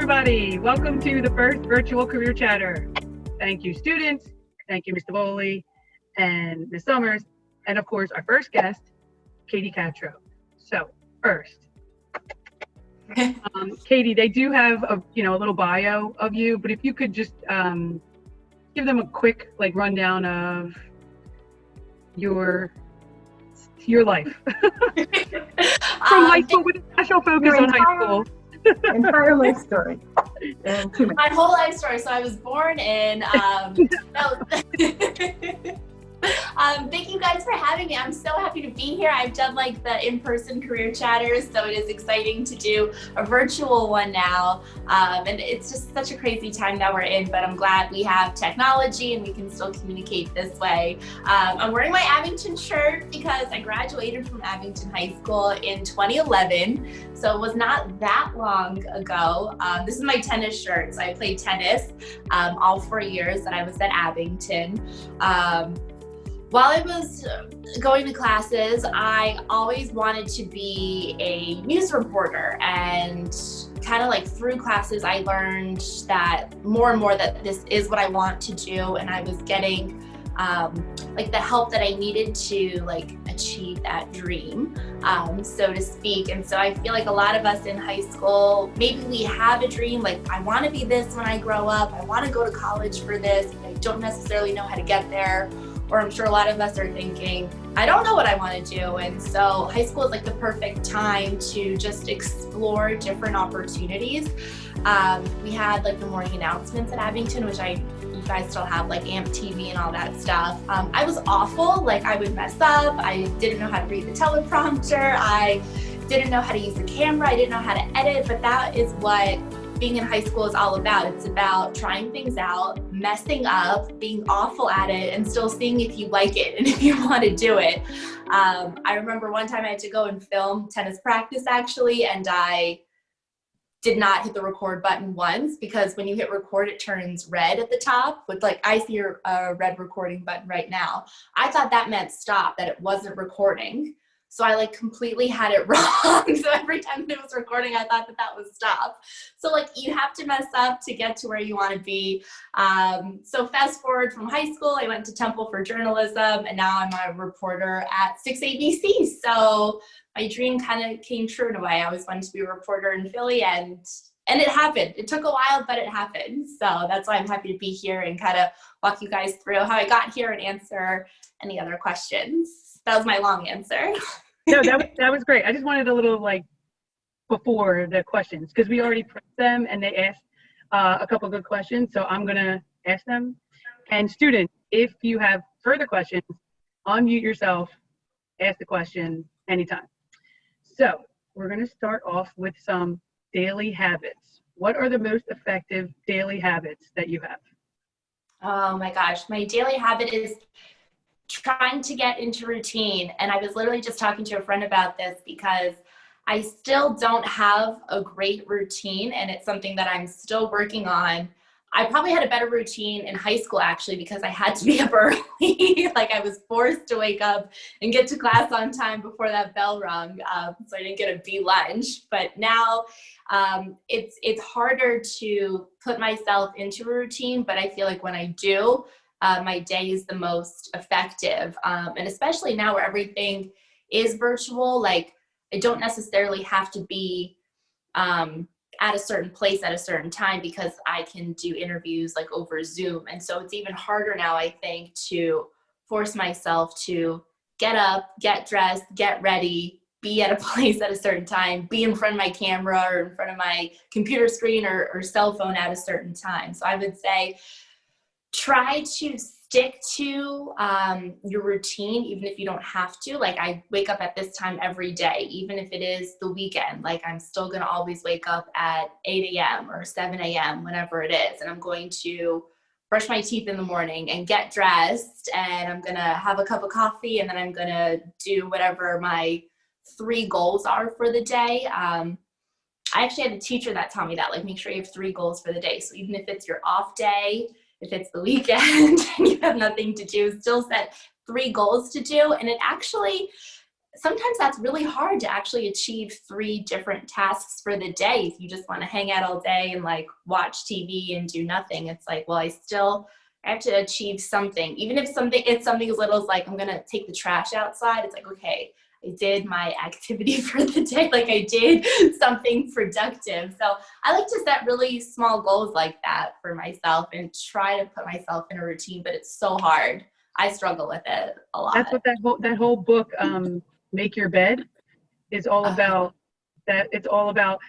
everybody. Welcome to the first virtual career chatter. Thank you, students. Thank you, Mr. Bowley and Ms. Summers. And of course, our first guest, Katie Katro. So first, Katie, they do have a little bio of you, but if you could just give them a quick rundown of your life from high school with a special focus on high school. Entire life story. My whole life story. So I was born in. Thank you guys for having me. I'm so happy to be here. I've done the in-person career chatters, so it is exciting to do a virtual one now. And it's just such a crazy time that we're in, but I'm glad we have technology and we can still communicate this way. I'm wearing my Abington shirt because I graduated from Abington High School in 2011, so it was not that long ago. This is my tennis shirt. So I played tennis all 4 years that I was at Abington. While I was going to classes, I always wanted to be a news reporter, and kind of through classes, I learned that more and more that this is what I want to do, and I was getting the help that I needed to achieve that dream, so to speak. And so I feel like a lot of us in high school, maybe we have a dream, I want to be this when I grow up, I want to go to college for this, I don't necessarily know how to get there. Or I'm sure a lot of us are thinking, I don't know what I want to do. And so high school is the perfect time to just explore different opportunities. We had the morning announcements at Abington, which you guys still have AMP TV and all that stuff. I was awful. I would mess up. I didn't know how to read the teleprompter. I didn't know how to use the camera. I didn't know how to edit, but that is what being in high school is all about. It's about trying things out, messing up, being awful at it, and still seeing if you like it and if you want to do it. I remember one time I had to go and film tennis practice actually, and I did not hit the record button once, because when you hit record, it turns red at the top with I see a red recording button right now. I thought that meant stop, that it wasn't recording. So I completely had it wrong. So every time it was recording, I thought that was stop. So you have to mess up to get to where you want to be. So fast forward from high school, I went to Temple for journalism, and now I'm a reporter at 6 ABC. So my dream kind of came true in a way. I always wanted to be a reporter in Philly, and it happened. It took a while, but it happened. So that's why I'm happy to be here and kind of walk you guys through how I got here and answer any other questions. That was my long answer. No, that was great. I just wanted a little before the questions, because we already prepped them and they asked a couple good questions. So I'm going to ask them. And students, if you have further questions, unmute yourself, ask the question anytime. So we're going to start off with some daily habits. What are the most effective daily habits that you have? Oh my gosh, my daily habit is trying to get into routine. And I was literally just talking to a friend about this, because I still don't have a great routine, and it's something that I'm still working on. I probably had a better routine in high school actually, because I had to be up early. I was forced to wake up and get to class on time before that bell rung, so I didn't get a B lunch. But now it's harder to put myself into a routine, but I feel like when I do, my day is the most effective. And especially now where everything is virtual, I don't necessarily have to be at a certain place at a certain time, because I can do interviews over Zoom. And so it's even harder now, I think, to force myself to get up, get dressed, get ready, be at a place at a certain time, be in front of my camera or in front of my computer screen or cell phone at a certain time. So I would say, try to stick to your routine, even if you don't have to. I wake up at this time every day, even if it is the weekend. I'm still going to always wake up at 8 a.m. or 7 a.m., whenever it is. And I'm going to brush my teeth in the morning and get dressed. And I'm going to have a cup of coffee. And then I'm going to do whatever my 3 goals are for the day. I actually had a teacher that taught me that, make sure you have 3 goals for the day. So even if it's your off day, if it's the weekend and you have nothing to do, still set 3 goals to do. And it actually sometimes that's really hard to actually achieve 3 different tasks for the day. If you just want to hang out all day and like watch TV and do nothing, it's like, well, I have to achieve something. Even if it's something as little as like, I'm going to take the trash outside. It's like, okay, I did my activity for the day. Like I did something productive. So I like to set really small goals like that for myself and try to put myself in a routine, but it's so hard. I struggle with it a lot. That's what that whole book, Make Your Bed, is all about. That it's all about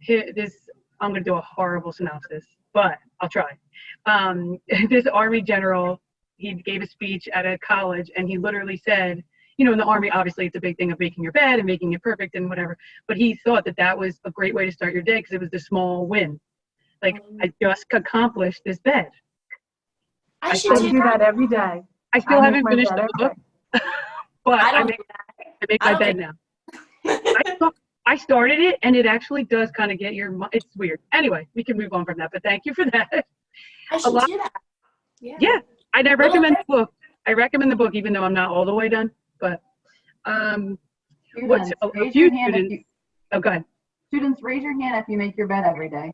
this. I'm going to do a horrible synopsis, but I'll try. This Army general, he gave a speech at a college, and he literally said, you know, in the Army, obviously it's a big thing of making your bed and making it perfect and whatever. But he thought that was a great way to start your day because it was the small win. Like, I just accomplished this bed. I should do that every day. I still haven't finished the book, but I make my bed now. I started it, and it actually does kind of get it's weird. Anyway, we can move on from that, but thank you for that. I should do that. Yeah, I recommend the book. I recommend the book, even though I'm not all the way done. But Students, raise your hand if you, oh, go ahead. students, raise your hand if you make your bed every day.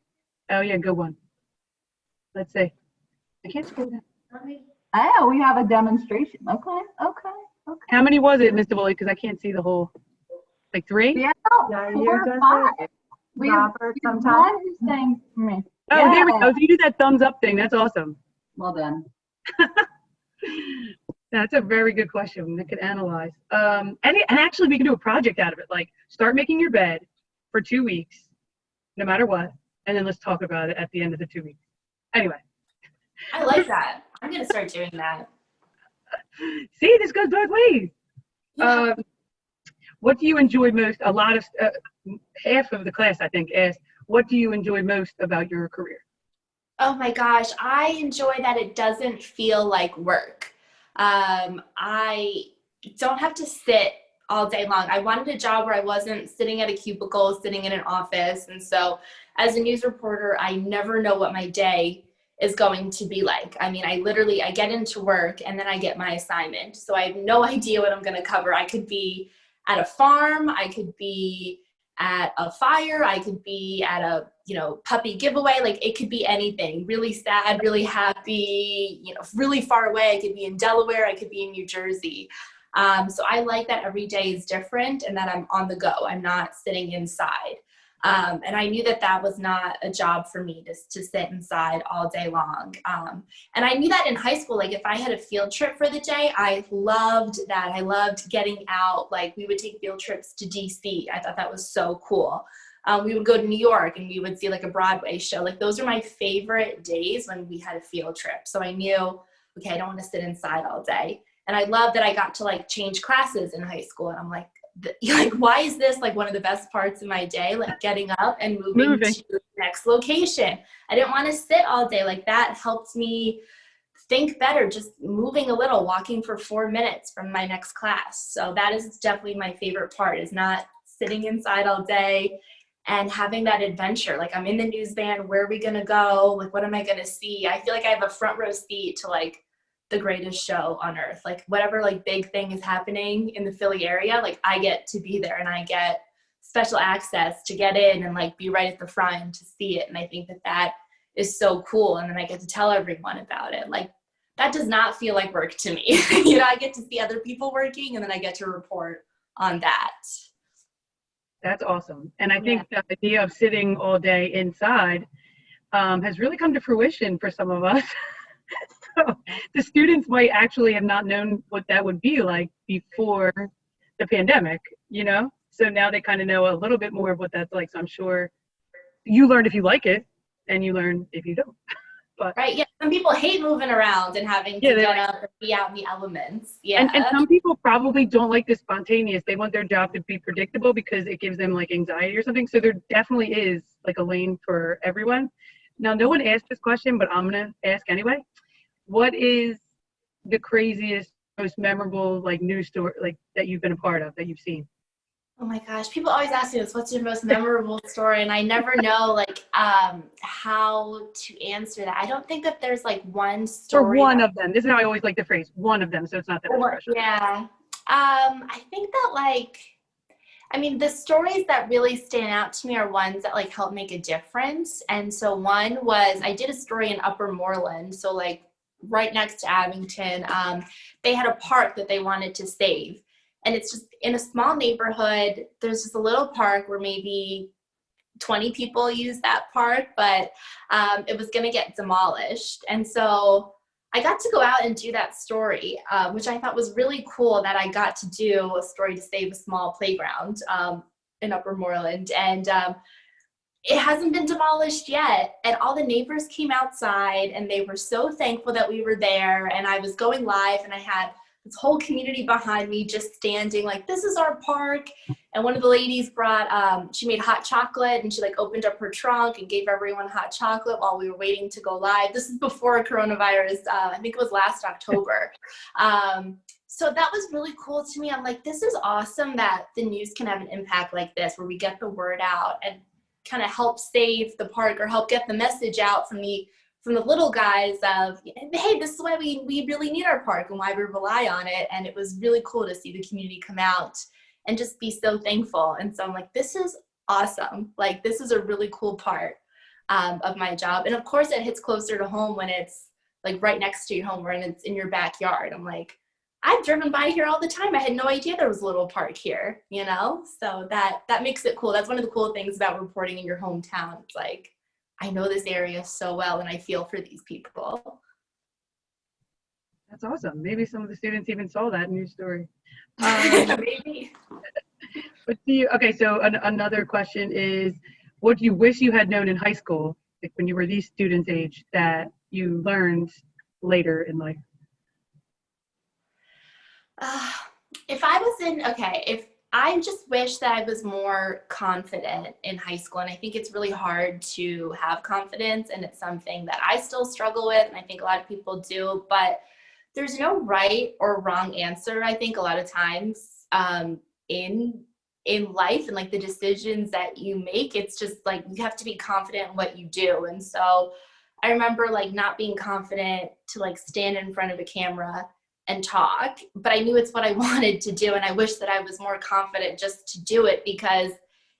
Oh, yeah, good one. Let's see. I can't scroll down. Oh, we have a demonstration. Okay. How many was it, Mr. Woolley? Because I can't see the whole, like 3? Yeah, Yeah, 4 you or does 5. We have Robert one sometimes. who's saying, Oh, there we go. So you do that thumbs up thing. That's awesome. well done. That's a very good question. We could analyze. And actually, we can do a project out of it. Like, start making your bed for 2 weeks, no matter what, and then let's talk about it at the end of the 2 weeks. Anyway. I like that. I'm going to start doing that. See, this goes both ways. Yeah. What do you enjoy most? A lot of half of the class, I think, asked, what do you enjoy most about your career? Oh my gosh, I enjoy that it doesn't feel like work. I don't have to sit all day long. I wanted a job where I wasn't sitting at a cubicle, sitting in an office. And so as a news reporter, I never know what my day is going to be like. I mean, I get into work and then I get my assignment. So I have no idea what I'm going to cover. I could be at a farm, I could be at a fire, I could be at a, puppy giveaway. Like it could be anything, really sad, really happy, really far away. I could be in Delaware, I could be in New Jersey. So I like that every day is different and that I'm on the go. I'm not sitting inside. And I knew that was not a job for me to sit inside all day long. And I knew that in high school, like if I had a field trip for the day, I loved that. I loved getting out. Like we would take field trips to DC. I thought that was so cool. We would go to New York and we would see like a Broadway show. Like those are my favorite days when we had a field trip. So I knew, okay, I don't want to sit inside all day. And I love that I got to like change classes in high school. And I'm like, why is this like one of the best parts of my day? Like getting up and moving to the next location. I didn't want to sit all day. Like that helped me think better, just moving a little, walking for 4 minutes from my next class. So that is definitely my favorite part, is not sitting inside all day and having that adventure. Like I'm in the news van, where are we going to go? Like, what am I going to see? I feel like I have a front row seat to like the greatest show on earth. Like whatever like big thing is happening in the Philly area, like I get to be there and I get special access to get in and like be right at the front and to see it. And I think that is so cool. And then I get to tell everyone about it. Like that does not feel like work to me. I get to see other people working and then I get to report on that. That's awesome. And I think the idea of sitting all day inside has really come to fruition for some of us. So the students might actually have not known what that would be like before the pandemic, So now they kind of know a little bit more of what that's like. So I'm sure you learned if you like it and you learn if you don't. But right. Yeah. Some people hate moving around and having to get up and be out in the elements. Yeah. And some people probably don't like the spontaneous. They want their job to be predictable because it gives them like anxiety or something. So there definitely is like a lane for everyone. Now, no one asked this question, but I'm going to ask anyway. What is the craziest, most memorable like news story like that you've been a part of, that you've seen? Oh my gosh, people always ask me this, what's your most memorable story? And I never know like how to answer that. I don't think that there's like one story. Or one of them. This is how I always like the phrase, one of them. So it's not that much pressure. Yeah. I think that the stories that really stand out to me are ones that like help make a difference. And so one was, I did a story in Upper Moreland. So like right next to Abington, they had a park that they wanted to save. And it's just in a small neighborhood. There's just a little park where maybe 20 people use that park, but it was going to get demolished. And so I got to go out and do that story, which I thought was really cool, that I got to do a story to save a small playground in Upper Moreland. And it hasn't been demolished yet. And all the neighbors came outside and they were so thankful that we were there. And I was going live and I had this whole community behind me just standing like, this is our park. And one of the ladies brought, she made hot chocolate, and she like opened up her trunk and gave everyone hot chocolate while we were waiting to go live. This is before coronavirus. I think it was last October. So that was really cool to me. I'm like, this is awesome that the news can have an impact like this, where we get the word out and kind of help save the park, or help get the message out from the little guys of, hey, this is why we really need our park and why we rely on it. And it was really cool to see the community come out and just be so thankful. And so I'm like, this is awesome. Like, this is a really cool part of my job. And of course it hits closer to home when it's like right next to your home, and it's in your backyard. I'm like, I've driven by here all the time. I had no idea there was a little park here, you know? So that makes it cool. That's one of the cool things about reporting in your hometown. It's like, I know this area so well and I feel for these people. That's awesome. Maybe some of the students even saw that in your story. Maybe. Okay, so another question is, what do you wish you had known in high school, like when you were these students' age, that you learned later in life? If I just wish that I was more confident in high school. And I think it's really hard to have confidence, and it's something that I still struggle with, and I think a lot of people do, but there's no right or wrong answer. I think a lot of times in life and like the decisions that you make, it's just like you have to be confident in what you do. And so I remember like not being confident to like stand in front of a camera and talk, but I knew it's what I wanted to do. And I wish that I was more confident just to do it, because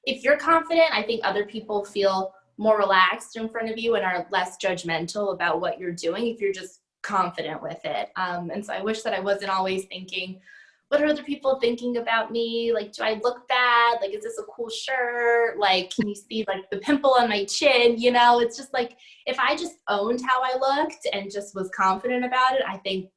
if you're confident, I think other people feel more relaxed in front of you and are less judgmental about what you're doing if you're just confident with it. And so I wish that I wasn't always thinking, what are other people thinking about me? Like, do I look bad? Like, is this a cool shirt? Like, can you see like the pimple on my chin? You know, it's just like, if I just owned how I looked and just was confident about it, I think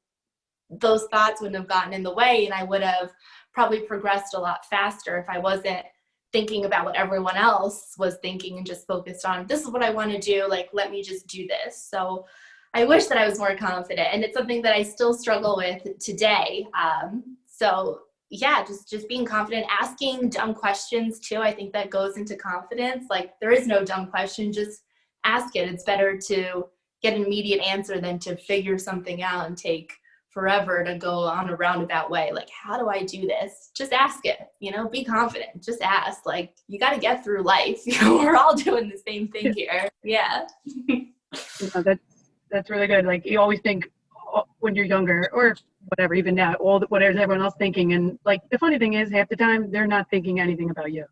those thoughts wouldn't have gotten in the way, and I would have probably progressed a lot faster if I wasn't thinking about what everyone else was thinking and just focused on, this is what I want to do, like, let me just do this. So I wish that I was more confident, and it's something that I still struggle with today. So yeah, just being confident, asking dumb questions too. I think that goes into confidence. Like, there is no dumb question, just ask it. It's better to get an immediate answer than to figure something out and take forever to go on a roundabout way. Like, how do I do this? Just ask it, you know, be confident, just ask. Like, you got to get through life. You know, we're all doing the same thing here. Yeah. That's really good. Like, you always think when you're younger, or whatever, even now, what is everyone else thinking? And like, the funny thing is, half the time they're not thinking anything about you.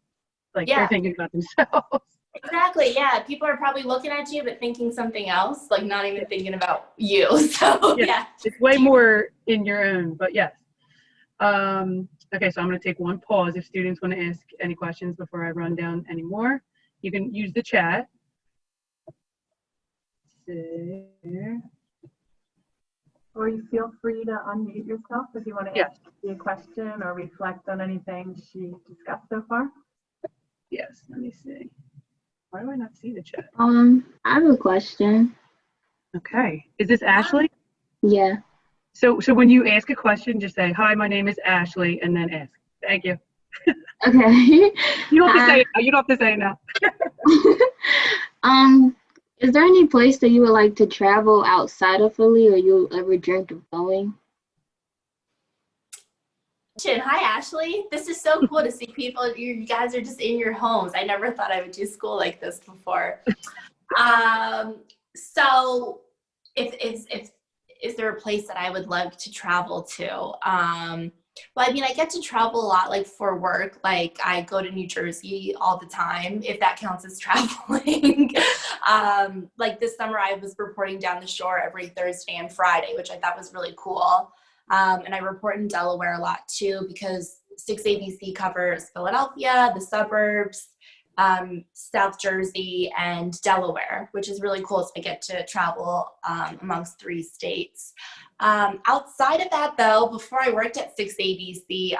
Like, they're thinking about themselves. Exactly. Yeah. People are probably looking at you, but thinking something else, like not even thinking about you. So yeah. It's way more in your own, but yes. Okay, so I'm going to take one pause if students want to ask any questions before I run down any more. You can use the chat. Or you feel free to unmute yourself if you want to ask a question or reflect on anything she discussed so far. Yes, let me see. Why do I not see the chat? I have a question. Okay, is this Ashley? Yeah. So when you ask a question, just say, hi, my name is Ashley, and then ask. Thank you. Okay. You don't have to say it. You don't have to say it now. Is there any place that you would like to travel outside of Philly, or you'll ever dreamt of going? Hi, Ashley. This is so cool to see people. You guys are just in your homes. I never thought I would do school like this before. So if is there a place that I would love to travel to? Well, I mean, I get to travel a lot, like for work. Like I go to New Jersey all the time, if that counts as traveling. Like this summer, I was reporting down the shore every Thursday and Friday, which I thought was really cool. And I report in Delaware a lot too, because 6ABC covers Philadelphia, the suburbs, South Jersey, and Delaware, which is really cool. So I get to travel amongst 3 states. Outside of that, though, before I worked at 6ABC,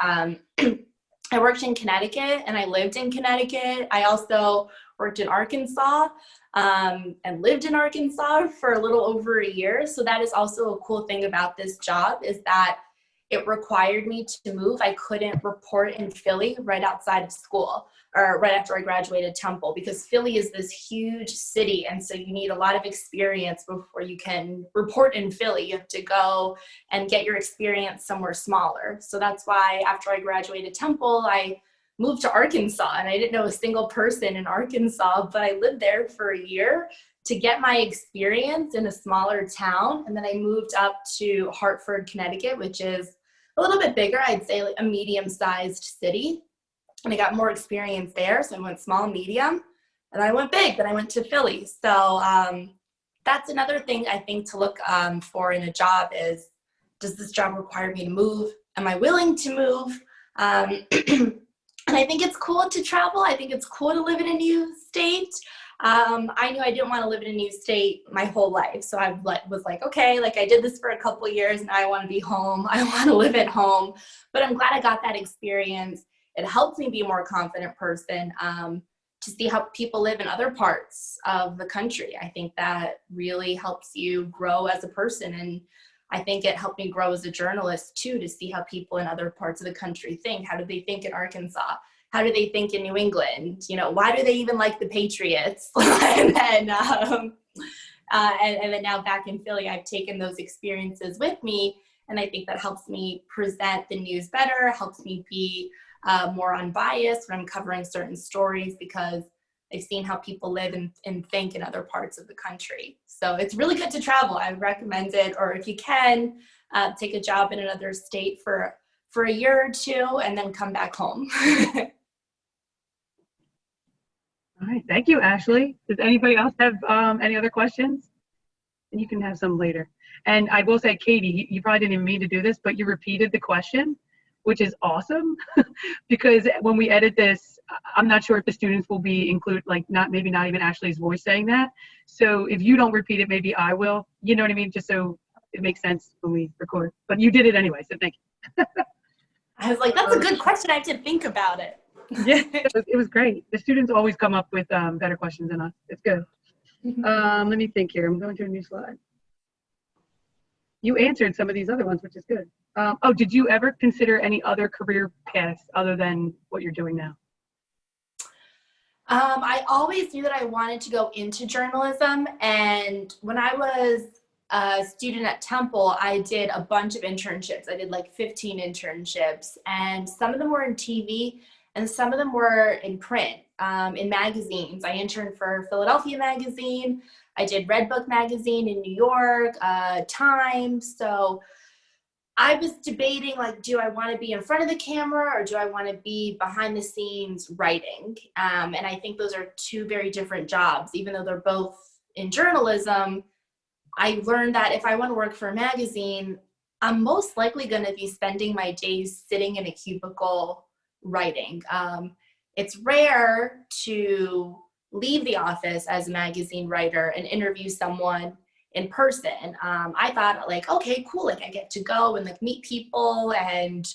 I worked in Connecticut and I lived in Connecticut. I also worked in Arkansas and lived in Arkansas for a little over a year. So that is also a cool thing about this job, is that it required me to move. I couldn't report in Philly right outside of school or right after I graduated Temple, because Philly is this huge city. And so you need a lot of experience before you can report in Philly. You have to go and get your experience somewhere smaller. So that's why after I graduated Temple, I moved to Arkansas, and I didn't know a single person in Arkansas, but I lived there for a year to get my experience in a smaller town. And then I moved up to Hartford, Connecticut, which is a little bit bigger, I'd say like a medium-sized city. And I got more experience there. So I went small, medium, and I went big. Then I went to Philly. So that's another thing I think to look for in a job is, does this job require me to move? Am I willing to move? And I think it's cool to travel. I think it's cool to live in a new state. I knew I didn't want to live in a new state my whole life. So I was like, okay, like I did this for a couple of years, and I want to be home. I want to live at home. But I'm glad I got that experience. It helped me be a more confident person, to see how people live in other parts of the country. I think that really helps you grow as a person. And I think it helped me grow as a journalist too, to see how people in other parts of the country think. How do they think in Arkansas? How do they think in New England? You know, why do they even like the Patriots? And then now back in Philly, I've taken those experiences with me. And I think that helps me present the news better, helps me be more unbiased when I'm covering certain stories, because I've seen how people live and think in other parts of the country. So it's really good to travel. I would recommend it. Or if you can, take a job in another state for a year or 2 and then come back home. All right, thank you, Ashley. Does anybody else have any other questions? And you can have some later. And I will say, Katie, you probably didn't even mean to do this, but you repeated the question, which is awesome. Because when we edit this, I'm not sure if the students will be included, like maybe not even Ashley's voice saying that. So if you don't repeat it, maybe I will. You know what I mean? Just so it makes sense when we record. But you did it anyway, so thank you. I was like, that's a good question. I have to think about it. Yeah, it was great. The students always come up with better questions than us. It's good. Let me think here. I'm going to a new slide. You answered some of these other ones, which is good. Oh, did you ever consider any other career paths other than what you're doing now? I always knew that I wanted to go into journalism. And when I was a student at Temple, I did a bunch of internships. I did like 15 internships, and some of them were in TV and some of them were in print, in magazines. I interned for Philadelphia Magazine. I did Redbook Magazine in New York, Times. So I was debating, like, do I want to be in front of the camera or do I want to be behind the scenes writing? And I think those are 2 very different jobs. Even though they're both in journalism, I learned that if I want to work for a magazine, I'm most likely going to be spending my days sitting in a cubicle writing. It's rare to leave the office as a magazine writer and interview someone in person. I thought, like, okay, cool, like I get to go and like meet people and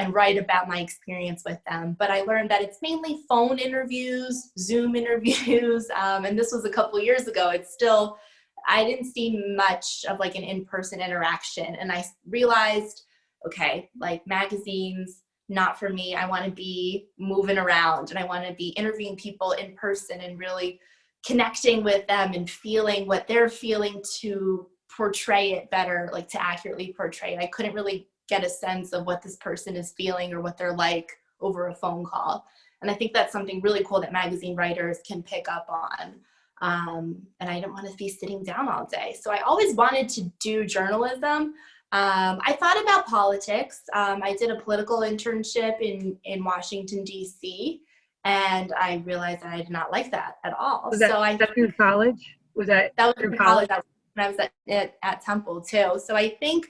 write about my experience with them. But I learned that it's mainly phone interviews, Zoom interviews, and this was a couple years ago. It's still, I didn't see much of like an in-person interaction. And I realized, okay, like magazines, not for me. I want to be moving around and I want to be interviewing people in person and really connecting with them and feeling what they're feeling to portray it better, like to accurately portray it. I couldn't really get a sense of what this person is feeling or what they're like over a phone call. And I think that's something really cool that magazine writers can pick up on. And I didn't want to be sitting down all day. So I always wanted to do journalism, I thought about politics. I did a political internship in Washington, D.C., and I realized that I did not like that at all. Was that through college? Was that was through in college? college. That was when I was at Temple too. So I think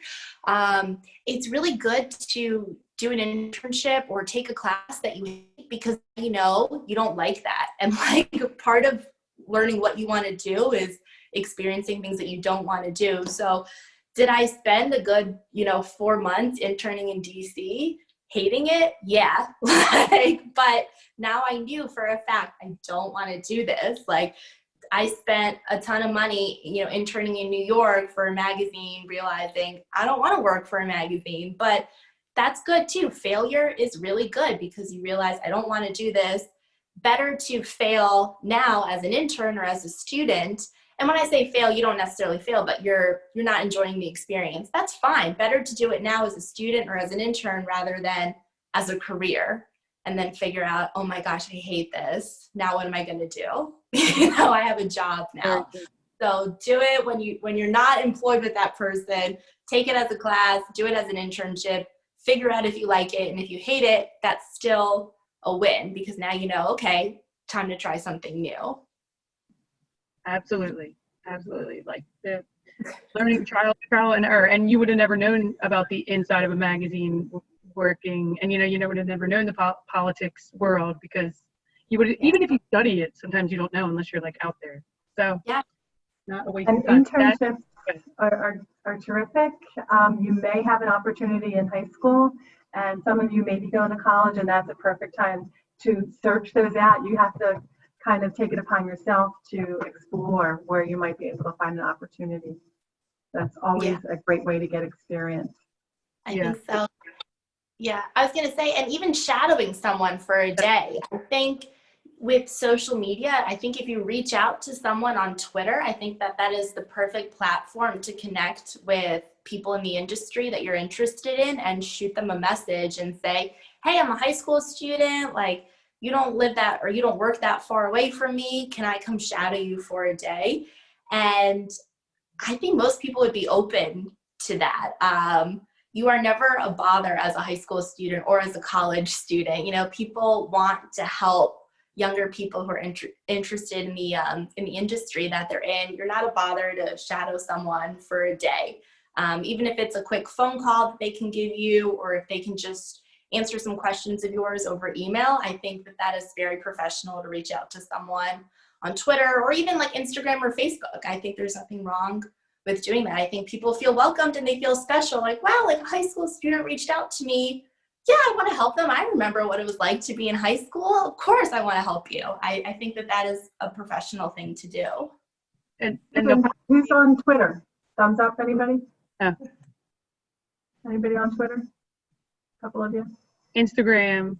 it's really good to do an internship or take a class that you hate, because you don't like that. And like part of learning what you want to do is experiencing things that you don't want to do. So did I spend a good 4 months interning in DC? Hating it? Yeah. But now I knew for a fact I don't want to do this. Like, I spent a ton of money, interning in New York for a magazine, realizing I don't want to work for a magazine, but that's good too. Failure is really good because you realize I don't want to do this. Better to fail now as an intern or as a student. And when I say fail, you don't necessarily fail, but you're not enjoying the experience. That's fine. Better to do it now as a student or as an intern rather than as a career, and then figure out, oh my gosh, I hate this. Now what am I going to do? I have a job now. So do it when you're not employed with that person. Take it as a class, do it as an internship, figure out if you like it, and if you hate it, that's still a win, because now okay, time to try something new. Absolutely. Like the learning trial and error, and you would have never known about the inside of a magazine working, and you would have never known the politics world, because you would, even if you study it, sometimes you don't know unless you're like out there. So yeah, not a waste And of time. internships are terrific. You may have an opportunity in high school, and some of you may be going to college, and that's a perfect time to search those out. You have to kind of take it upon yourself to explore where you might be able to find an opportunity. That's always a great way to get experience. I think so. Yeah, I was going to say, and even shadowing someone for a day. I think with social media, I think if you reach out to someone on Twitter, I think that is the perfect platform to connect with people in the industry that you're interested in and shoot them a message and say, hey, I'm a high school student. Like, you don't live that, or you don't work that far away from me. Can I come shadow you for a day? And I think most people would be open to that. You are never a bother as a high school student or as a college student. People want to help younger people who are interested in the industry that they're in. You're not a bother to shadow someone for a day. Even if it's a quick phone call that they can give you, or if they can just answer some questions of yours over email, I think that is very professional to reach out to someone on Twitter or even like Instagram or Facebook. I think there's nothing wrong with doing that. I think people feel welcomed and they feel special. Like, wow, like a high school student reached out to me. Yeah, I want to help them. I remember what it was like to be in high school. Of course, I want to help you. I think that is a professional thing to do. And who's on Twitter? Thumbs up, anybody? Yeah. Anybody on Twitter? A couple of you. Instagram,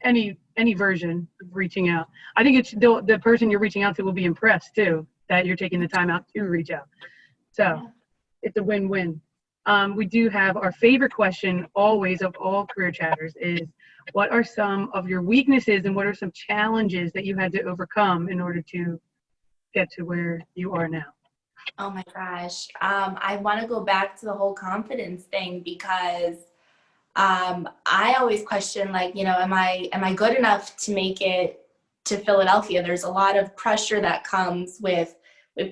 any version of reaching out. I think it's the person you're reaching out to will be impressed too that you're taking the time out to reach out. So it's a win-win. We do have our favorite question always of all career chatters is, what are some of your weaknesses and what are some challenges that you had to overcome in order to get to where you are now? Oh my gosh. I want to go back to the whole confidence thing, because I always question, like, am I good enough to make it to Philadelphia? There's a lot of pressure that comes with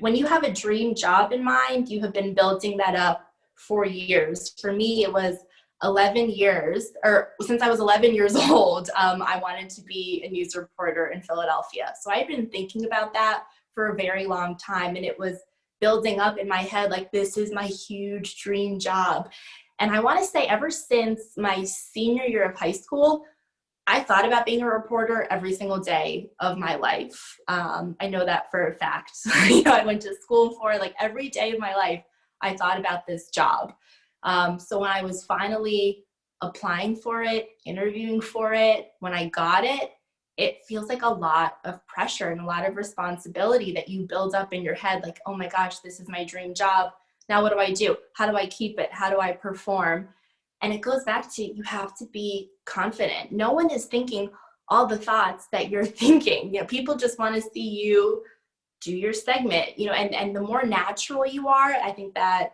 when you have a dream job in mind. You have been building that up for years. For me, it was 11 years, or since I was 11 years old, I wanted to be a news reporter in Philadelphia. So I'd been thinking about that for a very long time, and it was building up in my head, like, this is my huge dream job. And I want to say ever since my senior year of high school, I thought about being a reporter every single day of my life. I know that for a fact. I went to school for, like, every day of my life, I thought about this job. So when I was finally applying for it, interviewing for it, when I got it, it feels like a lot of pressure and a lot of responsibility that you build up in your head. Like, oh my gosh, this is my dream job. Now what do I do? How do I keep it? How do I perform? And it goes back to, you have to be confident. No one is thinking all the thoughts that you're thinking. People just want to see you do your segment, and the more natural you are, I think that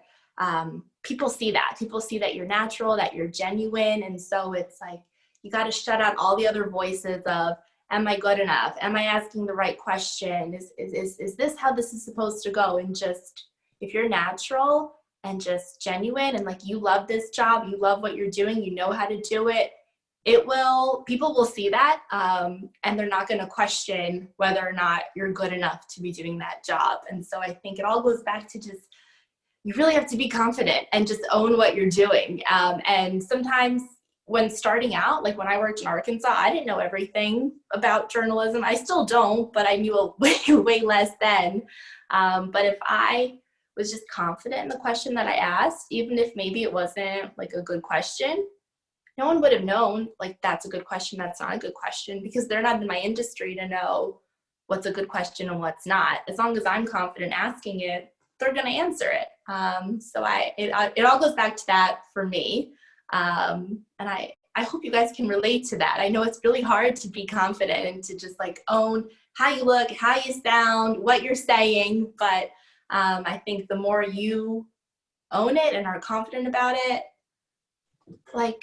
people see that. People see that you're natural, that you're genuine. And so it's like, you got to shut out all the other voices of, am I good enough? Am I asking the right question? Is this how this is supposed to go? And just, if you're natural and just genuine and like you love this job, you love what you're doing, you know how to do it, people will see that, and they're not going to question whether or not you're good enough to be doing that job. And so I think it all goes back to just, you really have to be confident and just own what you're doing. And sometimes when starting out, like when I worked in Arkansas, I didn't know everything about journalism. I still don't, but I knew way less then. But if I was just confident in the question that I asked, even if maybe it wasn't like a good question, no one would have known like that's a good question, that's not a good question, because they're not in my industry to know what's a good question and what's not. As long as I'm confident asking it, they're going to answer it. So it all goes back to that for me. And I hope you guys can relate to that. I know it's really hard to be confident and to just like own how you look, how you sound, what you're saying. But I think the more you own it and are confident about it, like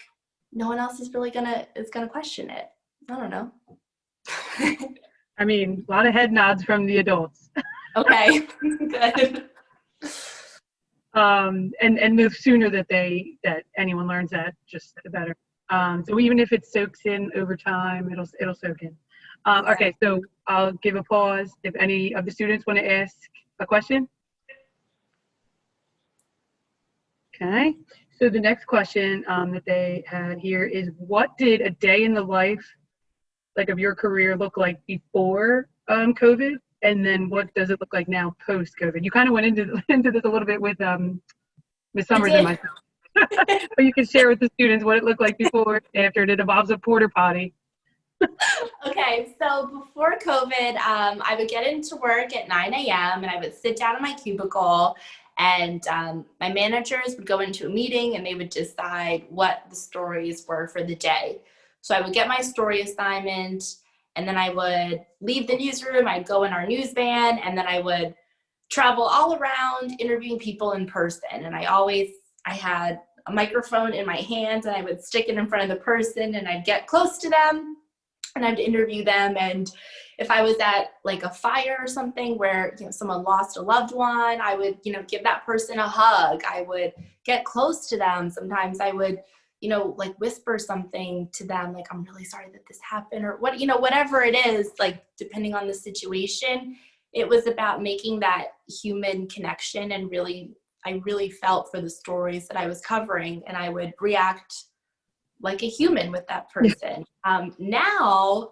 no one else is really gonna question it. I don't know. I mean, a lot of head nods from the adults. Okay, good. And the sooner that anyone learns that, just the better. So even if it soaks in over time, it'll soak in. Okay, so I'll give a pause if any of the students want to ask a question. Okay, so the next question that they had here is, what did a day in the life like of your career look like before COVID? And then what does it look like now post-COVID? You kind of went into this a little bit with Ms. Summers and myself. But you can share with the students what it looked like before and after. It involves a porta potty. Okay, so before COVID, I would get into work at 9 a.m. and I would sit down in my cubicle, and my managers would go into a meeting and they would decide what the stories were for the day. So I would get my story assignment, and then I would leave the newsroom, I'd go in our news van, and then I would travel all around interviewing people in person. And I had a microphone in my hand, and I would stick it in front of the person, and I'd get close to them and I'd interview them. And if I was at like a fire or something where, someone lost a loved one, I would, give that person a hug. I would get close to them. Sometimes I would, like whisper something to them, like, I'm really sorry that this happened, or what, whatever it is, like depending on the situation. It was about making that human connection, and I really felt for the stories that I was covering, and I would react like a human with that person. Now,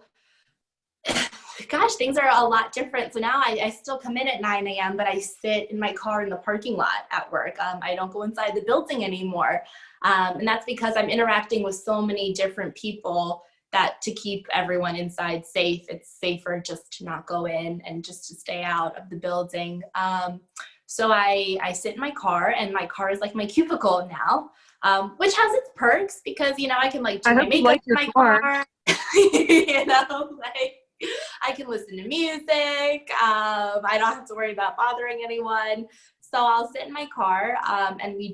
gosh, things are a lot different. So now I still come in at 9 a.m., but I sit in my car in the parking lot at work. I don't go inside the building anymore. And that's because I'm interacting with so many different people that to keep everyone inside safe, it's safer just to not go in and just to stay out of the building. So I sit in my car, and my car is like my cubicle now, which has its perks because, I can like do my makeup in my car. I can listen to music. I don't have to worry about bothering anyone. So I'll sit in my car, and we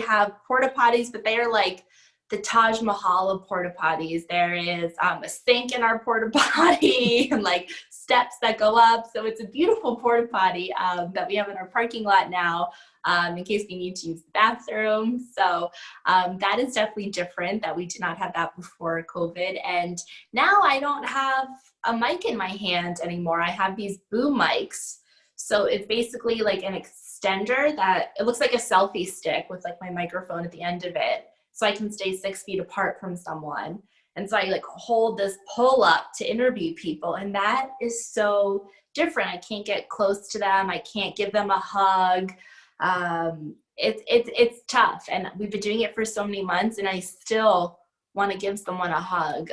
have porta potties, but they are like the Taj Mahal of porta potties. There is a sink in our porta potty and like steps that go up. So it's a beautiful porta potty that we have in our parking lot now, in case we need to use the bathroom. So that is definitely different, that we did not have that before COVID. And now I don't have a mic in my hand anymore. I have these boom mics. So it's basically like an extender that it looks like a selfie stick with like my microphone at the end of it. So I can stay 6 feet apart from someone. And so I like hold this pull up to interview people. And that is so different. I can't get close to them. I can't give them a hug. It's tough. And we've been doing it for so many months, and I still want to give someone a hug.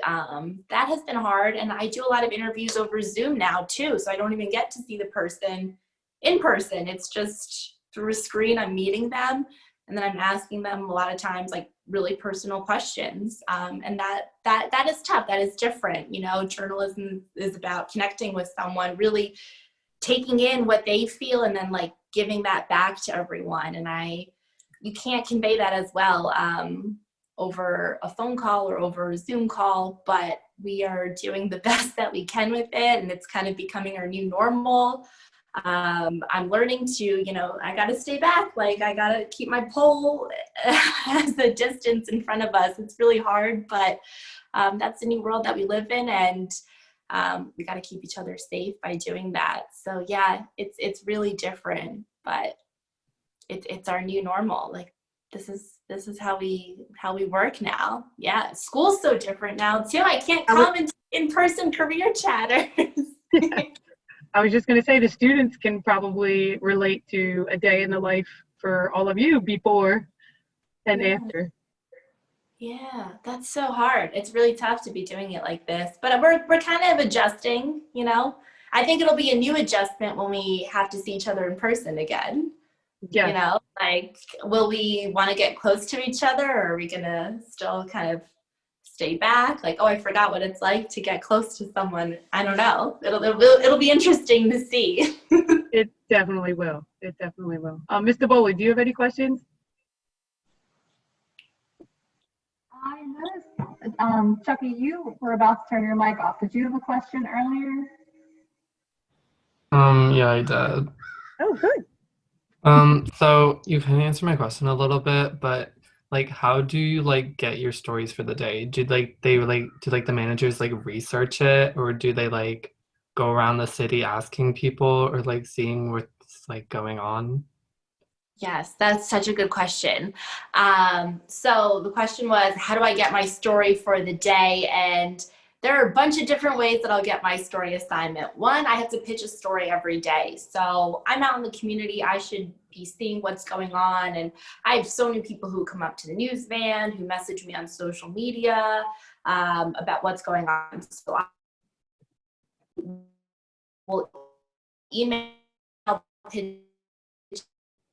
That has been hard. And I do a lot of interviews over Zoom now too. So I don't even get to see the person in person. It's just through a screen. I'm meeting them, and then I'm asking them a lot of times like really personal questions. And that is tough. That is different. Journalism is about connecting with someone, really taking in what they feel, and then like giving that back to everyone. And I you can't convey that as well over a phone call or over a Zoom call, but we are doing the best that we can with it, and it's kind of becoming our new normal. I'm learning to, I got to stay back. Like, I got to keep my pole as a distance in front of us. It's really hard, but that's the new world that we live in, and we got to keep each other safe by doing that. So yeah, it's really different, but it's our new normal. Like, this is how we work now. Yeah, school's so different now too. I can't come in-person career chatters. I was just going to say the students can probably relate to a day in the life for all of you before and after. Yeah, that's so hard. It's really tough to be doing it like this, but we're kind of adjusting, I think it'll be a new adjustment when we have to see each other in person again. Yes. Like, will we want to get close to each other, or are we going to still kind of stay back? Like, oh, I forgot what it's like to get close to someone. I don't know. It'll be interesting to see. It definitely will. It definitely will. Mr. Bowley, do you have any questions? I noticed, Chucky, you were about to turn your mic off. Did you have a question earlier? Yeah, I did. Oh, good. So you kind of answered my question a little bit, but like, how do you like get your stories for the day? Do the managers like research it, or do they like go around the city asking people, or like seeing what's like going on? Yes, that's such a good question. So the question was, how do I get my story for the day? And there are a bunch of different ways that I'll get my story assignment. One, I have to pitch a story every day. So I'm out in the community. I should be seeing what's going on. And I have so many people who come up to the news van, who message me on social media about what's going on. So I will email, pitch.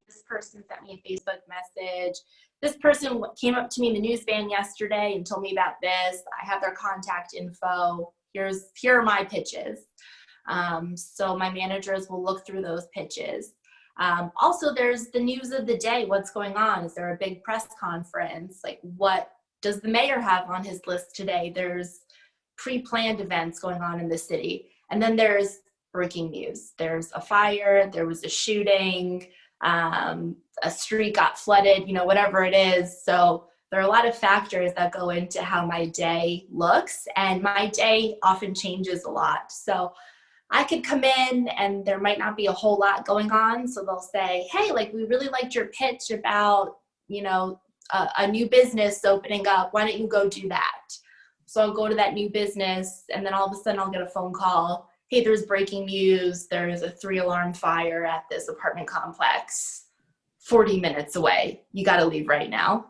This person sent me a Facebook message. This person came up to me in the news van yesterday and told me about this. I have their contact info. Here are my pitches. So my managers will look through those pitches. Also, there's the news of the day. What's going on? Is there a big press conference? Like, what does the mayor have on his list today? There's pre-planned events going on in the city. And then there's breaking news. There's a fire. There was a shooting. A street got flooded, whatever it is. So there are a lot of factors that go into how my day looks, and my day often changes a lot. So I could come in and there might not be a whole lot going on. So they'll say, hey, like, we really liked your pitch about, a new business opening up. Why don't you go do that? So I'll go to that new business, and then all of a sudden I'll get a phone call. Hey, there's breaking news. There's a 3-alarm fire at this apartment complex 40 minutes away. You got to leave right now.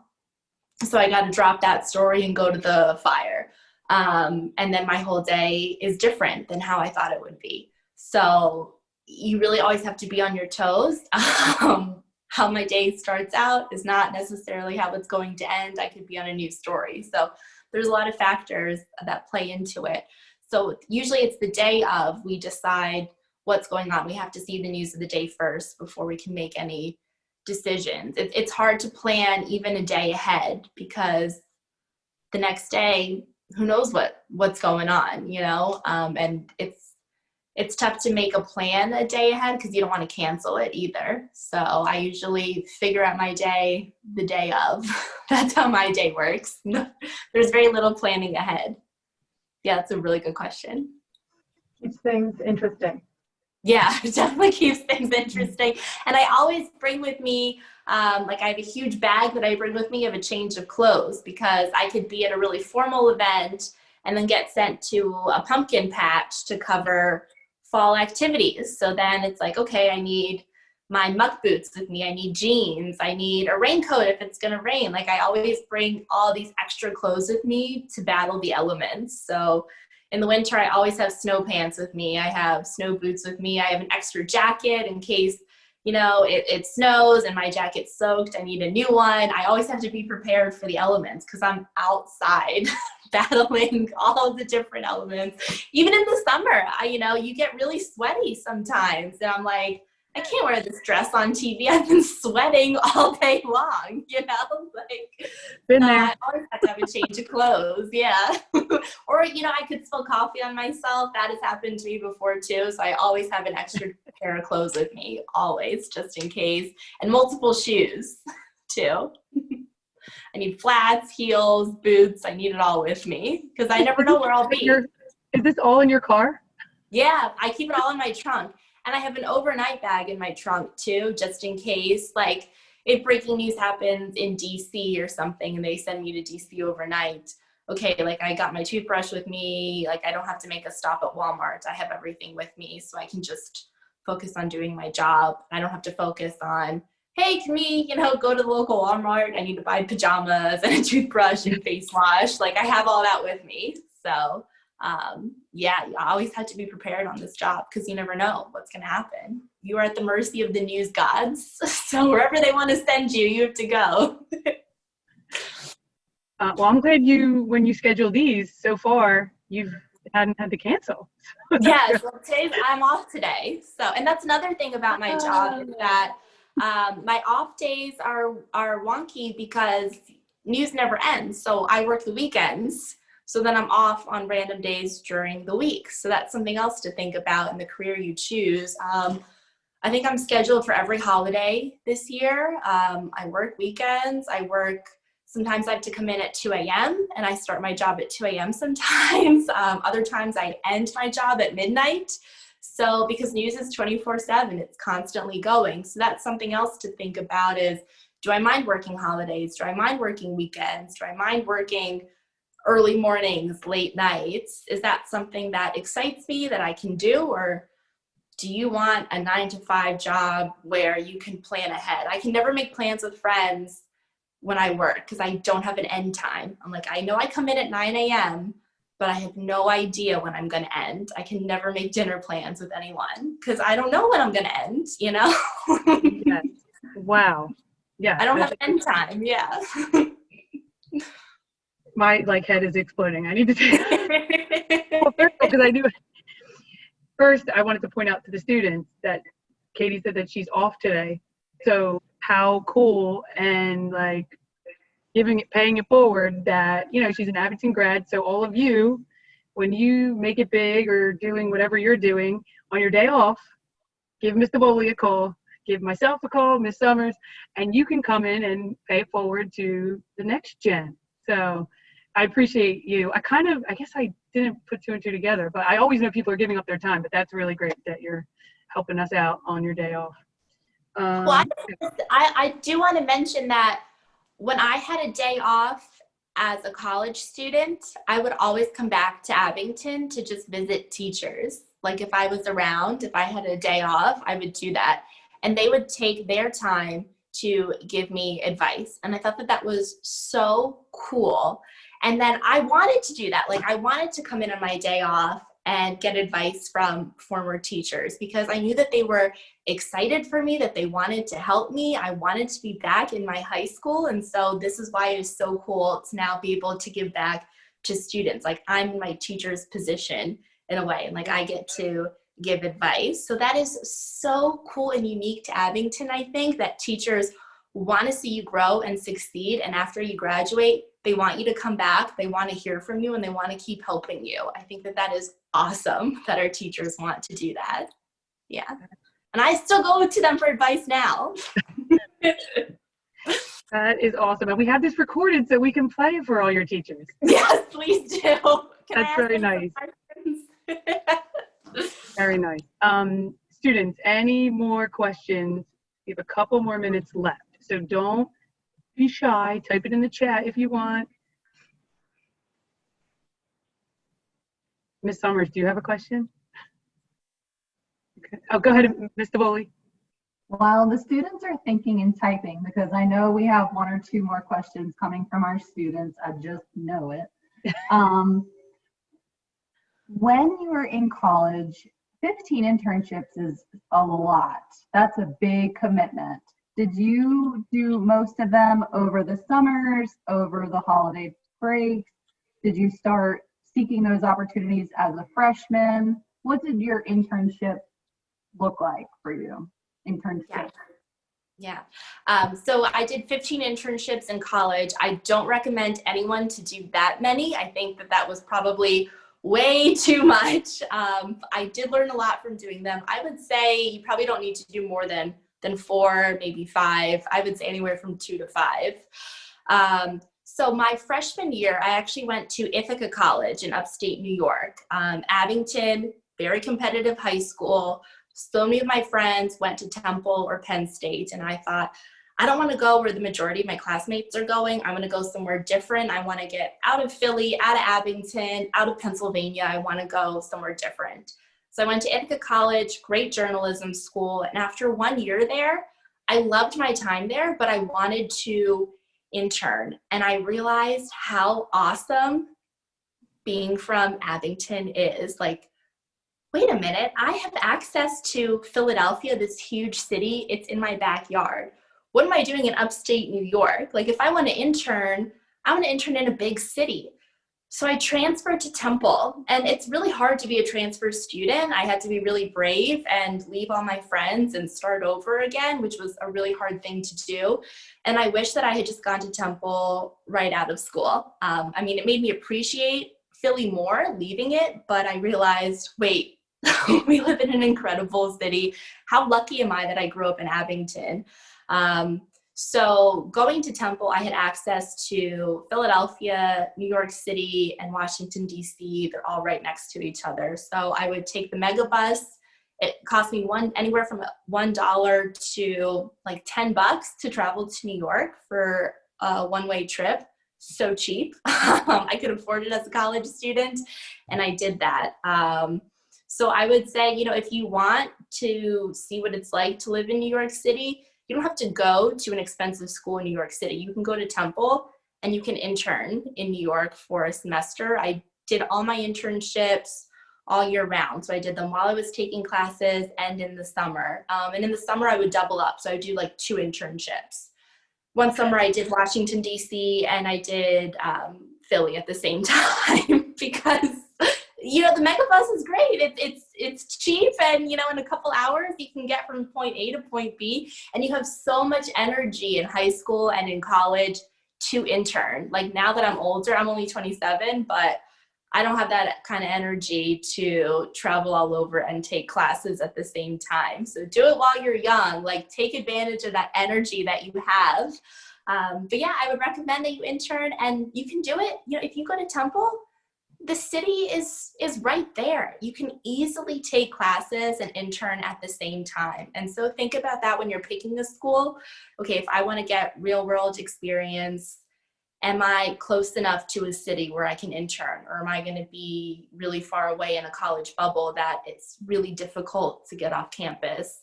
So I got to drop that story and go to the fire. And then my whole day is different than how I thought it would be. So you really always have to be on your toes. How my day starts out is not necessarily how it's going to end. I could be on a new story. So there's a lot of factors that play into it. So usually it's the day of, we decide what's going on. We have to see the news of the day first before we can make any decisions. It's hard to plan even a day ahead, because the next day, who knows what's going on, and it's tough to make a plan a day ahead because you don't want to cancel it either. So I usually figure out my day the day of. That's how my day works. There's very little planning ahead. Yeah, that's a really good question. Keeps things interesting. Yeah, it definitely keeps things interesting. And I always bring with me, I have a huge bag that I bring with me of a change of clothes, because I could be at a really formal event and then get sent to a pumpkin patch to cover fall activities. So then it's like, okay, I need my muck boots with me. I need jeans. I need a raincoat if it's going to rain. Like, I always bring all these extra clothes with me to battle the elements. So in the winter, I always have snow pants with me. I have snow boots with me. I have an extra jacket in case, it snows and my jacket's soaked. I need a new one. I always have to be prepared for the elements, because I'm outside battling all of the different elements. Even in the summer, you get really sweaty sometimes. And I'm like, I can't wear this dress on TV. I've been sweating all day long, you know? Like, Been so there. I always have to have a change of clothes, yeah. Or, you know, I could spill coffee on myself. That has happened to me before too. So I always have an extra pair of clothes with me, always, just in case. And multiple shoes too. I need flats, heels, boots. I need it all with me because I never know where I'll be. Is this all in your car? Yeah, I keep it all in my trunk. And I have an overnight bag in my trunk too, just in case, like if breaking news happens in DC or something and they send me to DC overnight. Okay, like I got my toothbrush with me, like I don't have to make a stop at Walmart. I have everything with me so I can just focus on doing my job. I don't have to focus on, hey, can we, you know, go to the local Walmart? I need to buy pajamas and a toothbrush and face wash. Like I have all that with me. So yeah, you always have to be prepared on this job because you never know what's going to happen. You are at the mercy of the news gods. So wherever they want to send you, you have to go. Well, I'm glad when you schedule these so far, you hadn't had to cancel. Yes, well, I'm off today. So, and that's another thing about my job is that my off days are wonky because news never ends. So I work the weekends. So then I'm off on random days during the week. So that's something else to think about in the career you choose. I think I'm scheduled for every holiday this year. I work weekends. Sometimes I have to come in at 2 a.m. and I start my job at 2 a.m. sometimes. Other times I end my job at midnight. So because news is 24/7, it's constantly going. So that's something else to think about is, do I mind working holidays? Do I mind working weekends? Do I mind working early mornings, late nights? Is that something that excites me that I can do? Or do you want a 9-to-5 job where you can plan ahead? I can never make plans with friends when I work because I don't have an end time. I'm like, I know I come in at 9 a.m., but I have no idea when I'm going to end. I can never make dinner plans with anyone because I don't know when I'm going to end, you know? Yes. Wow. Yeah. I don't have end time. Yeah. My head is exploding. I need to take well, first because I knew first I wanted to point out to the students that Katie said that she's off today. So how cool and paying it forward that, you know, she's an Abington grad. So all of you, when you make it big or doing whatever you're doing on your day off, give Mr. Bowley a call, give myself a call, Miss Summers, and you can come in and pay it forward to the next gen. So I appreciate you. I guess I didn't put 2 and 2 together, but I always know people are giving up their time, but that's really great that you're helping us out on your day off. Well, I do want to mention that when I had a day off as a college student, I would always come back to Abington to just visit teachers. Like if I was around, if I had a day off, I would do that. And they would take their time to give me advice. And I thought that that was so cool. And then I wanted to do that. Like I wanted to come in on my day off and get advice from former teachers because I knew that they were excited for me, that they wanted to help me. I wanted to be back in my high school. And so this is why it is so cool to now be able to give back to students. Like I'm in my teacher's position in a way, and like I get to give advice. So that is so cool and unique to Abington. I think that teachers want to see you grow and succeed. And after you graduate, they want you to come back, they want to hear from you, and they want to keep helping you. I think that that is awesome that our teachers want to do that. Yeah. And I still go to them for advice now. That is awesome. And we have this recorded so we can play it for all your teachers. Yes, please do. That's very nice. Very nice. Students, any more questions? We have a couple more minutes left. So don't be shy. Type it in the chat if you want. Ms. Summers, do you have a question? Okay. Oh, go ahead, Mr. Bowley. While the students are thinking and typing, because I know we have 1 or 2 more questions coming from our students, I just know it. When you were in college, 15 internships is a lot. That's a big commitment. Did you do most of them over the summers, over the holiday breaks? Did you start seeking those opportunities as a freshman? What did your internship look like for you? internship? Yeah. Yeah. So I did 15 internships in college. I don't recommend anyone to do that many. I think that was probably way too much. I did learn a lot from doing them. I would say you probably don't need to do more than 4, maybe 5. I would say anywhere from 2 to 5. So my freshman year, I actually went to Ithaca College in upstate New York. Abington, very competitive high school. So many of my friends went to Temple or Penn State, and I thought, I don't want to go where the majority of my classmates are going. I want to go somewhere different. I want to get out of Philly, out of Abington, out of Pennsylvania. I want to go somewhere different. So I went to Ithaca College, great journalism school, and after 1 year there, I loved my time there, but I wanted to intern, and I realized how awesome being from Abington is. Like, wait a minute, I have access to Philadelphia, this huge city. It's in my backyard. What am I doing in upstate New York? Like, if I want to intern, I want to intern in a big city. So I transferred to Temple, and it's really hard to be a transfer student. I had to be really brave and leave all my friends and start over again, which was a really hard thing to do. And I wish that I had just gone to Temple right out of school. I mean, it made me appreciate Philly more leaving it, but I realized, wait, we live in an incredible city. How lucky am I that I grew up in Abington? So going to Temple, I had access to Philadelphia, New York City, and Washington, D.C. They're all right next to each other. So I would take the mega bus. It cost me anywhere from $1 to like $10 to travel to New York for a one-way trip. So cheap. I could afford it as a college student, and I did that. So I would say, if you want to see what it's like to live in New York City, you don't have to go to an expensive school in New York City. You can go to Temple and you can intern in New York for a semester. I did all my internships all year round. So I did them while I was taking classes and in the summer. And in the summer I would double up. So I would do like 2 internships. One summer I did Washington, D.C. and I did Philly at the same time because the mega bus is great. It's cheap, and in a couple hours you can get from point A to point B, and you have so much energy in high school and in college to intern. Like, now that I'm older, I'm only 27, but I don't have that kind of energy to travel all over and take classes at the same time. So do it while you're young. Like, take advantage of that energy that you have. But yeah, I would recommend that you intern, and you can do it. If you go to Temple, the city is right there. You can easily take classes and intern at the same time. And so think about that when you're picking a school. Okay, if I want to get real world experience, am I close enough to a city where I can intern? Or am I going to be really far away in a college bubble that it's really difficult to get off campus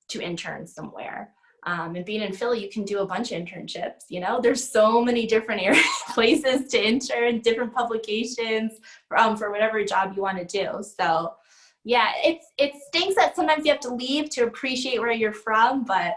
to intern somewhere? And being in Philly, you can do a bunch of internships. There's so many different places to intern, different publications for whatever job you want to do. So yeah, it stinks that sometimes you have to leave to appreciate where you're from. But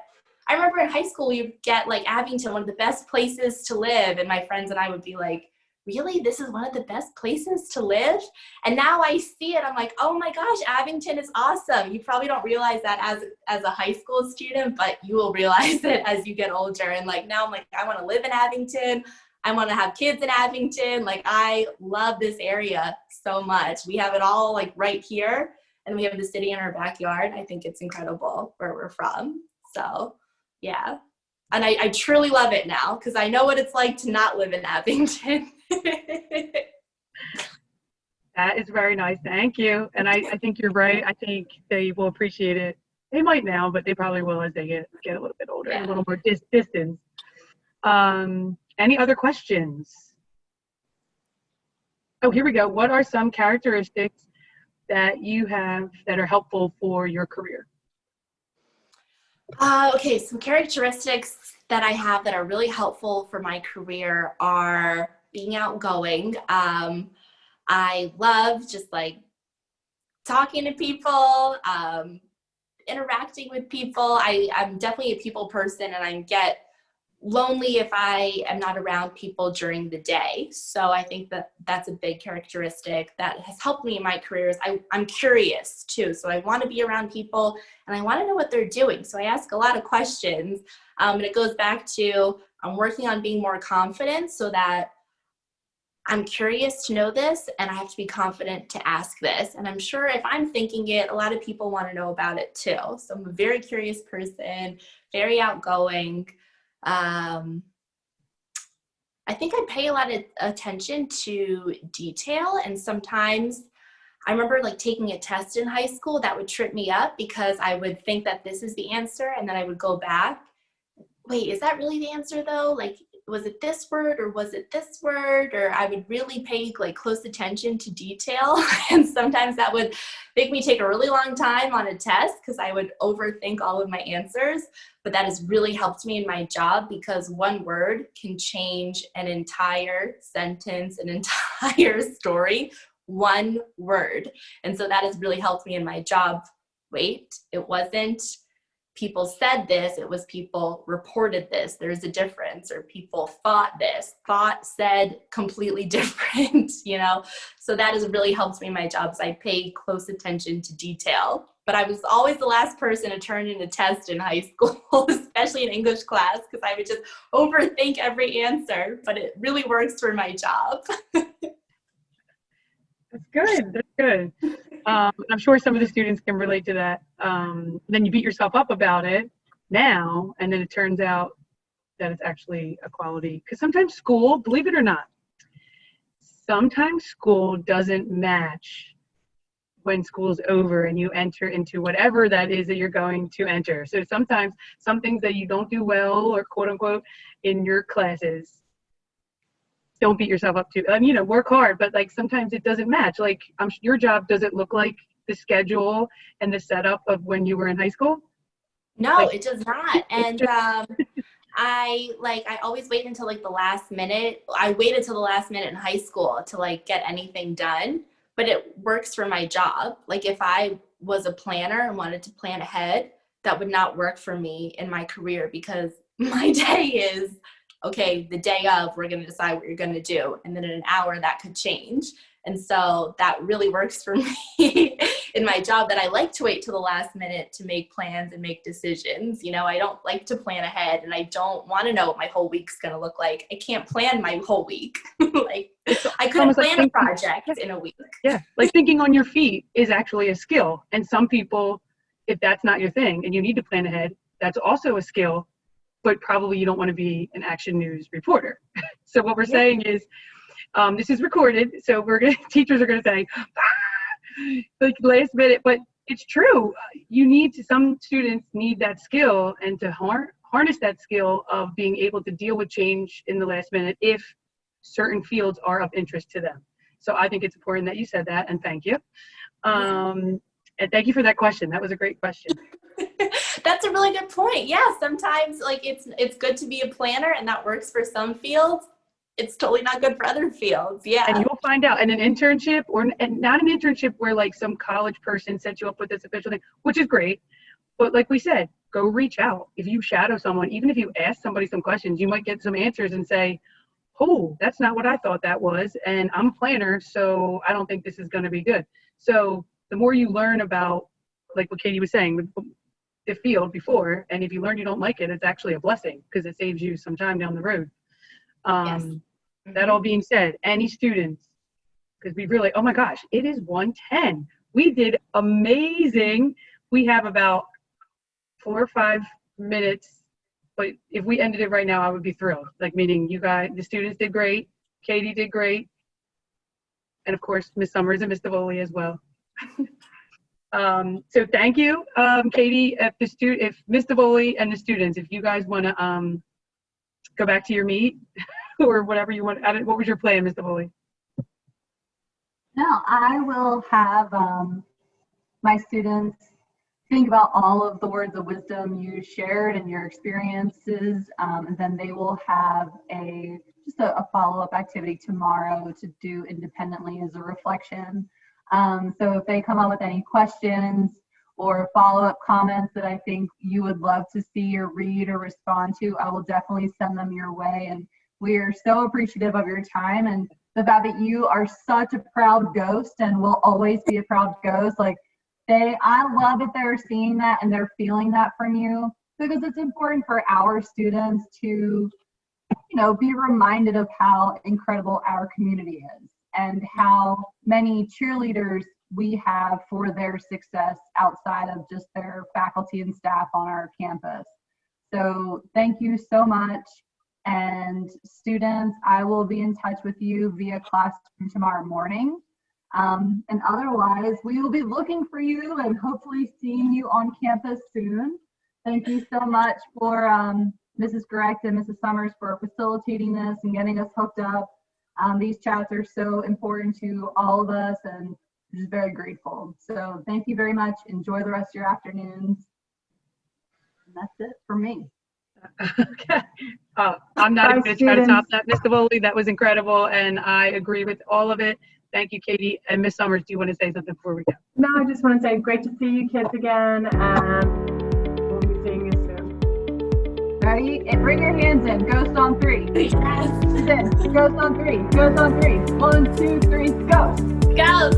I remember in high school, we would get like Abington, one of the best places to live. And my friends and I would be like, really, this is one of the best places to live? And now I see it, I'm like, oh my gosh, Abington is awesome. You probably don't realize that as a high school student, but you will realize it as you get older. And like, now I'm like, I want to live in Abington. I want to have kids in Abington. Like, I love this area so much. We have it all like right here, and we have the city in our backyard. I think it's incredible where we're from. So yeah. And I truly love it now because I know what it's like to not live in Abington. That is very nice. Thank you. And I think you're right. I think they will appreciate it. They might now, but they probably will as they get a little bit older, a little more distance. Any other questions? Oh, here we go. What are some characteristics that you have that are helpful for your career? Okay, some characteristics that I have that are really helpful for my career are being outgoing. I love just like talking to people, interacting with people. I'm definitely a people person, and I get lonely if I am not around people during the day. So I think that that's a big characteristic that has helped me in my career. Is I'm curious too. So I want to be around people and I want to know what they're doing. So I ask a lot of questions. And it goes back to I'm working on being more confident so that I'm curious to know this and I have to be confident to ask this. And I'm sure if I'm thinking it, a lot of people want to know about it too. So I'm a very curious person, very outgoing. I think I pay a lot of attention to detail, and sometimes I remember like taking a test in high school that would trip me up because I would think that this is the answer and then I would go back. Wait, is that really the answer though? Like, was it this word or was it this word? Or I would really pay like close attention to detail. And sometimes that would make me take a really long time on a test because I would overthink all of my answers. But that has really helped me in my job because one word can change an entire sentence, an entire story, one word. And so that has really helped me in my job. Wait, it wasn't people said this, it was people reported this. There's a difference. Or people thought this, thought, said, completely different, you know? So that has really helped me in my job, because I pay close attention to detail. But I was always the last person to turn in a test in high school, especially in English class, because I would just overthink every answer. But it really works for my job. That's good. That's good. I'm sure some of the students can relate to that. Then you beat yourself up about it now, and then it turns out that it's actually a quality. Because sometimes school, believe it or not, sometimes school doesn't match when school's over and you enter into whatever that is that you're going to enter. So sometimes some things that you don't do well or quote unquote in your classes, don't beat yourself up too. You know, work hard, but like sometimes it doesn't match. Like your job doesn't look like the schedule and the setup of when you were in high school. No, Like, it does not. And I always wait until like the last minute. I waited till the last minute in high school to like get anything done, but it works for my job. Like if I was a planner and wanted to plan ahead, that would not work for me in my career, because my day is, okay, the day of, we're going to decide what you're going to do. And then in an hour that could change. And so that really works for me in my job, that I like to wait till the last minute to make plans and make decisions. You know, I don't like to plan ahead, and I don't want to know what my whole week's going to look like. I can't plan my whole week. Like I couldn't plan a project in a week. Yeah, like thinking on your feet is actually a skill. And some people, if that's not your thing and you need to plan ahead, that's also a skill, but probably you don't want to be an Action News reporter. So what we're saying is, this is recorded, so teachers are gonna say, like last minute, but it's true. Some students need that skill, and to harness that skill of being able to deal with change in the last minute if certain fields are of interest to them. So I think it's important that you said that, and thank you. And thank you for that question. That was a great question. That's a really good point. Yeah, sometimes like it's good to be a planner, and that works for some fields. It's totally not good for other fields. Yeah. And you'll find out in an internship, and not an internship where like some college person sets you up with this official thing, which is great. But like we said, go reach out. If you shadow someone, even if you ask somebody some questions, you might get some answers and say, oh, that's not what I thought that was. And I'm a planner, so I don't think this is going to be good. So the more you learn about, like what Katie was saying, the field before, and if you learn you don't like it, it's actually a blessing because it saves you some time down the road. Yes. That all being said, any students, because we really, oh my gosh, it is 1:10. We did amazing. We have about 4 or 5 minutes, but if we ended it right now, I would be thrilled. Like, meaning you guys, the students did great, Katie did great, and of course, Miss Summers and Miss Davoli as well. So thank you, Katie. If Miss Davoli and the students, if you guys want to go back to your meet or whatever you want. What was your plan, Ms. Davoli? No, I will have my students think about all of the words of wisdom you shared and your experiences, and then they will have just a follow-up activity tomorrow to do independently as a reflection. So if they come up with any questions or follow-up comments that I think you would love to see or read or respond to, I will definitely send them your way. And we are so appreciative of your time and the fact that you are such a proud ghost and will always be a proud ghost. Like, I love that they're seeing that and they're feeling that from you, because it's important for our students to, be reminded of how incredible our community is and how many cheerleaders we have for their success outside of just their faculty and staff on our campus. So thank you so much. And students, I will be in touch with you via classroom tomorrow morning. And otherwise, we will be looking for you and hopefully seeing you on campus soon. Thank you so much for Mrs. Grecht and Mrs. Summers for facilitating this and getting us hooked up. These chats are so important to all of us, and I'm just very grateful. So thank you very much. Enjoy the rest of your afternoons. And that's it for me. Okay. I'm not even going to try to top that, Ms. Cavoli. That was incredible, and I agree with all of it. Thank you, Katie. And Ms. Summers, do you want to say something before we go? No, I just want to say great to see you kids again, and we'll be seeing you soon. Ready? And bring your hands in. Ghost on 3. Yes. Then ghost on 3. Ghost on 3. 1, 2, 3. Ghost. Ghost.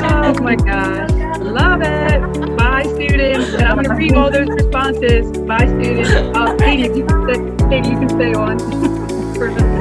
Oh my gosh. Love it. Bye, students. And I'm going to read all those responses. Bye, students. Katie, you can stay on for a minute.